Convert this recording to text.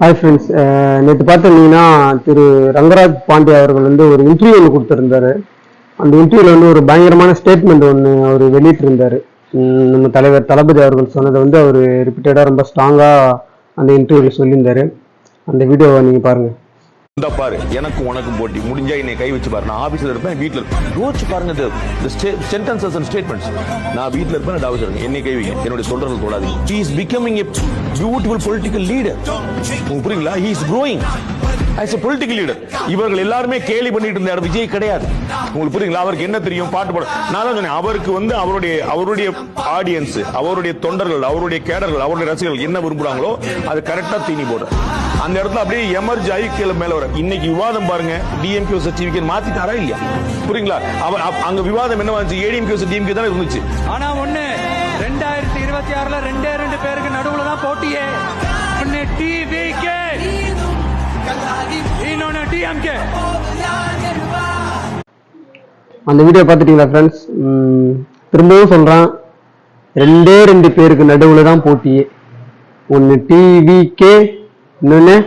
Hi friends, நேற்று பார்த்தீங்கன்னா திரு ரங்கராஜ் பாண்டே அவர்கள் ஒரு இன்டர்வியூ ஒன்று கொடுத்துருந்தாரு. அந்த இன்டர்வியூவில் ஒரு பயங்கரமான ஸ்டேட்மெண்ட் ஒன்று அவர் வெளியிட்டிருந்தார். நம்ம தலைவர் தளபதி அவர்கள் சொன்னதை அவர் ரிப்பீட்டடாக ரொம்ப ஸ்ட்ராங்காக அந்த இன்டர்வியூவில் சொல்லியிருந்தார். அந்த வீடியோவை நீங்கள் பாருங்கள். இந்த பாரு, எனக்கும் உனக்கும் போட்டி முடிஞ்சா என்னை கை வச்சு பாரு. நான் ஆபீஸ்ல இருப்பேன், வீட்டுல யோசிச்சு பாருங்க. Sentences and statements. நான் வீட்டுல இருப்பேன், ஆபீஸ்ல இருக்கேன், என்னை கை வைங்க, என்னுடைய சொல்றதை தொடாதீங்க. He is becoming a beautiful political leader. உங்களுக்கு புரியுங்களா? He is growing as a political leader. இவர்கள் எல்லாருமே கேலி பண்ணிட்டு இருந்தார், விஜய் கிடையாது. உங்களுக்கு புரியுங்களா? அவருக்கு என்ன தெரியும்? பாட்டு பாட. நான் தான் சொன்னேன், அவருக்கு அவருடைய ஆடியன்ஸ், அவருடைய தொண்டர்கள், அவருடைய கேடர்கள், அவருடைய ரசிகர்கள் என்ன விரும்புறாங்களோ அது கரெக்டா தீனி போட அந்த இடத்துல அப்படியே எமர்ஜ் ஆகி கீழே மேல வர. இன்னைக்கு விவாதம் பாருங்க, டிஎம்கே சர்டிபிகேட் மாத்திட்டாரா இல்லையா? புரியுங்களா? அங்க விவாதம் என்ன வந்துச்சு? ஏடிஎம்கே டிஎம்கே தான் இருந்துச்சு. ஆனா ஒண்ணு 2026ல 2 பேருக்கு நடுவுல தான் போட்டியே. ஒண்ணு டிவிகே, இன்னொன்னு டிஎம்கே. அந்த வீடியோ பார்த்துட்டீங்களா ஃப்ரெண்ட்ஸ்? திரும்பவும் சொல்றான், 2 பேருக்கு நடுவுல தான் போட்டியே. ஒன்னு டிவிகே, இன்னொன்னு